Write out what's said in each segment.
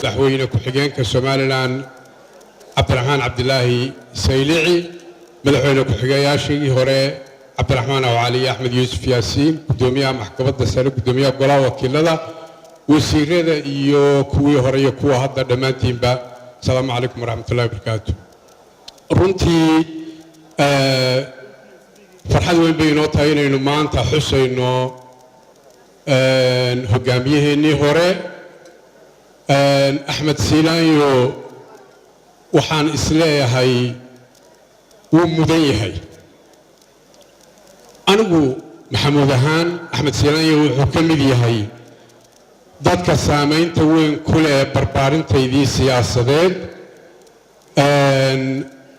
مدحوينه كحجينك سوماليلان عبد الرحمن عبد الله سيلعي مدحوينه كحجياشي هوري عبد الرحمن وعلي أحمد يوسف ياسين قدوميها محكمة السنة قدوميها قلا وكيلة وسيرة إيو كوي هوري كوا هذا دمانتين با السلام عليكم ورحمة الله وبركاته runtii farxad weyn bay inoo tahay inaynu maanta xusayno hogaamiyaheenii hore axmed siilaanyo waxaan isleeyahay wuu mudan yahay anigu maxamuud ahaan axmed siilaanyo wuxuu ka mid yahay dadka saamaynta weyn ku leh barbaarintaydii siyaasadeed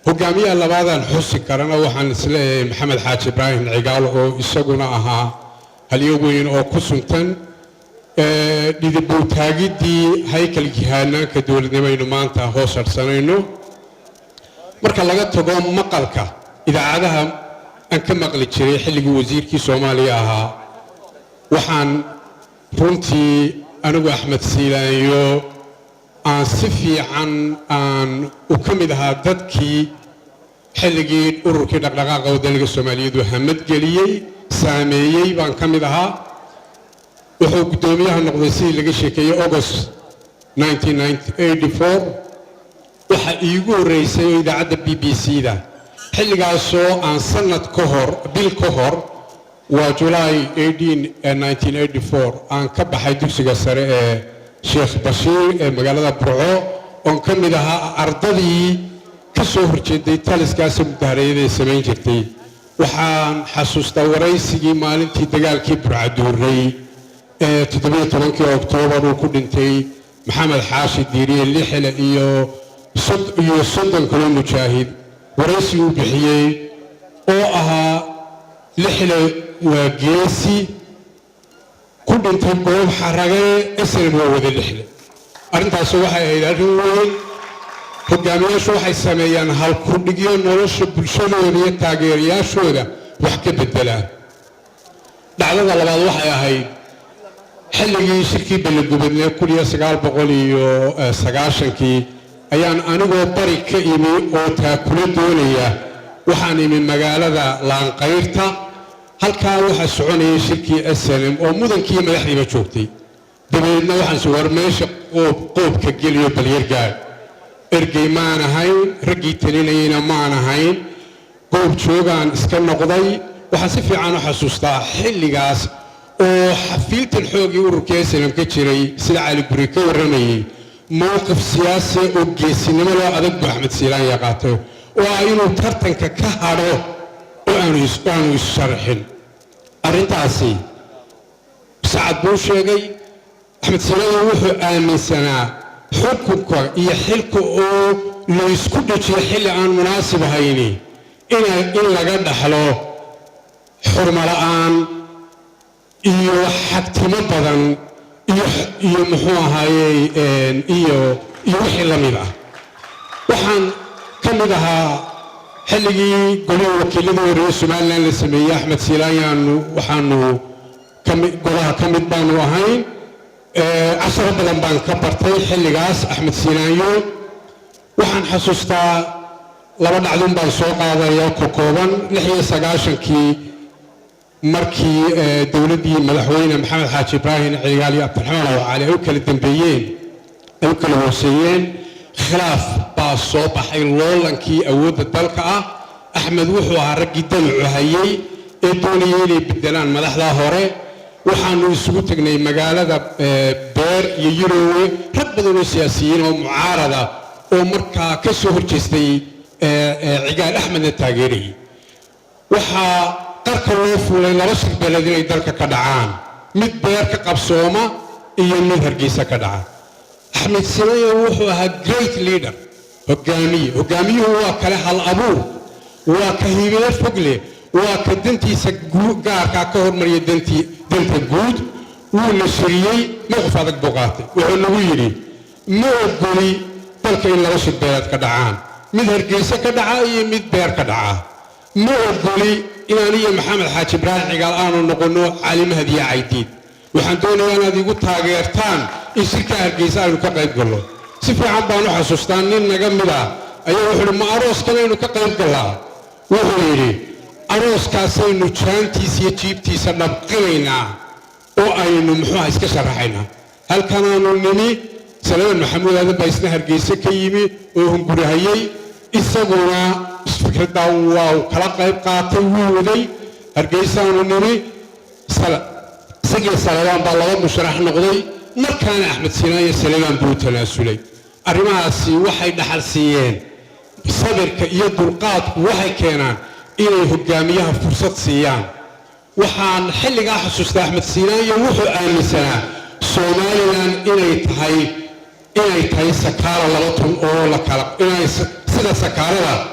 hogaamiyaha labaadan xusi karana waxaan isleeyahay maxamed xaaji ibraahim cigaal oo isaguna ahaa halyo weyn oo ku suntan dhidibuu taagiddii haykalkii haanaanka dowladnimaynu maanta hoos harsanayno marka laga tago maqalka idaacadaha aan ka maqli jiray xilligii wasiirkii soomaaliya ahaa waxaan runtii anigu axmed siilaanyo aan si fiican aan u ka mid ahaa dadkii xilligii ururkii dhaqdhaqaaqa wadaniga Soomaaliyeed uu hamad geliyay saameeyay baan ka mid ahaa wuxuu gudoomiyaha noqday si laga sheekeeyay August 1984 waxa iigu horeysay idaacadda BBC-da xilligaasoo aan sanad ka hor bil ka hor waa July 18 1984 aan ka baxay dugsiga sare ee Sheikh Bashiir ee magaalada Burco oo ka mid ahaa ardadii ka soo horjeeday taliskaas mudaharadeed ee sameyn jirtay waxaan xasuustaa waraysigii maalintii dagaalkii Burcaduuray ee 17 Oktoobar uu ku dhintay maxamed xaashi diiriye lixle iyo soddon kale mujaahid waraysi uu bixiyay oo ahaa lixle waa geesi ku dhintay goob xarage isla wada lixle arrintaas waxay ahayd arrin weyn hogaamiyaashu waxay sameeyaan hal ku dhigyo nolosha bulshadooda iyo taageerayaashooda wax ka bedelaan dhacdada labaad waxay ahayd xilligii shirkii balagubadnee 1990 ayaan anigoo bari ka imi oo taakula doonaya waxaan imi magaalada Laanqayrta halkaa waxaa soconayay shirkii SNM oo mudankii madaxdiiba joogtay dabeedna waxaan soo warmeesha qoobka geliyo balyargaad ergey maan ahayn raggii talinayayna maan ahayn goob joogaan iska noqday waxaan si fiican u xasuustaa xilligaas oo xafiiltan xoogii ururka SNM ka jiray sida cali guri ka waramayay mowqif siyaasi oo geesinimo loo adag buu axmed siilaan yaqaatay oo inuu tartanka ka hadho oo aanu isharxin arrintaasi sacad buu sheegay axmed siilaan wuxuu aaminsanaa xukunka iyo xilka oo la isku dhajiyo xilli aan munaasib ahayn in laga dhaxlo xurmo la'aan iyo xagtimo badan iyo muxuu ahaayey iyo wixii la mid ah waxaan ka mid ahaa xilligii golaha wakiilada reer Soomaaliland la sameeyay axmed siilaan waxaanu golaha ka mid baanu ahayn عشرة بلان بان كبرتي حلقاس أحمد سينايو وحن حسوستا لابد عدون بان سوق هذا يوكو كوبان لحية ساقاشن كي مركي دولدي مدحوين محمد حاج إبراهيم عيالي عبد الرحمن وعلي أوكل الدنبيين أوكل الوسيين خلاف باصوب حين لولان كي أود الدلقة أحمد وحوها رقي دلع هايي إدوني يلي بدلان مدحدا هوري waxaanu isugu tagnay magaalada beer iyo Yurowe rag badan oo siyaasiyiin oo mucaarada oo markaa ka soo horjeestay cigaal axmedna taageeray waxa qarka loo fuulay laba shir beelad inay dalka ka dhacaan mid beer ka qabsooma iyo mid hargeysa ka dhaca axmed siilaan wuxuu ahaa great leader hogaamiyuhu waa kale hal abuur waa ka hiibiye fogle waa ka dantiisa gaarka ka hormariya danta guud wuu la shiriyay mowqif adag buu qaatay wuxuu nagu yidhi ma ogoli dalka in laba shir beelad ka dhacaan mid hargeysa ka dhaca iyo mid beer ka dhaca ma ogoli inaan iyo maxamed xaaji ibraahim cigaal aanu noqono cali mahdi caydiid waxaan doonayaa inaad igu taageertaan in shirka hargeysa aynu ka qayb galno سفي عبان حسوستان نجا ملا أيوة وحول ما أروس كنا نكقل قلا وحولي أروس كاسين نشانتي سيجيبتي سنبقينا وأين محوها إسكسر حينا هل كانوا نني سلام محمود هذا بيسنا هرجيسة كيمي وهم برهيي إسقونا فكرة دعوة وكلاقة قاتل وودي هرجيسة ونني سجل سلام بالله مشرح نقضي مركان أحمد سيناء سلام بوتنا سلي أرماسي وحي دحرسيين صبر كيد القات وحي كنا إلى هجاميها فرصة سيان وحان حلقة حسوس أحمد سيناء وحو آمسنا سوماليان إلى تهي سكارة لبطن أو لكلا إلى سيدا سكارة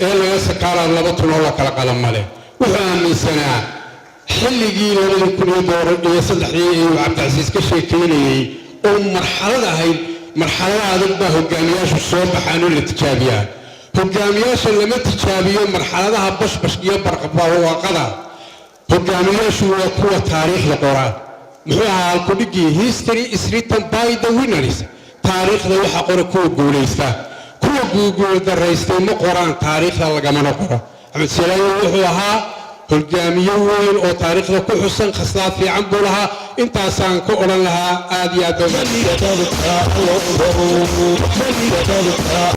إلى سكارة لبطن أو لكلا قلم ماله وحو آمسنا حلقي لما يكون يدور يصلحي وعبد العزيز كشيكيني مرحلة هذا هجامياش الصوب حانو للتجابية هجامياش لما تجابية مرحلة هذا بش يبرق وقضى هجامياش هو قوة تاريخ القرآن محوها الكوديكي history is written by the winners تاريخ ذا وحقور كو قوليستا كو قول دريستين قرآن تاريخ ذا لقمان قرآن أحمد سيلاي وحوها هجامية وين أو تاريخ ذا كو حسن خصلات في عنبولها انتا سان كو لها آدية دوما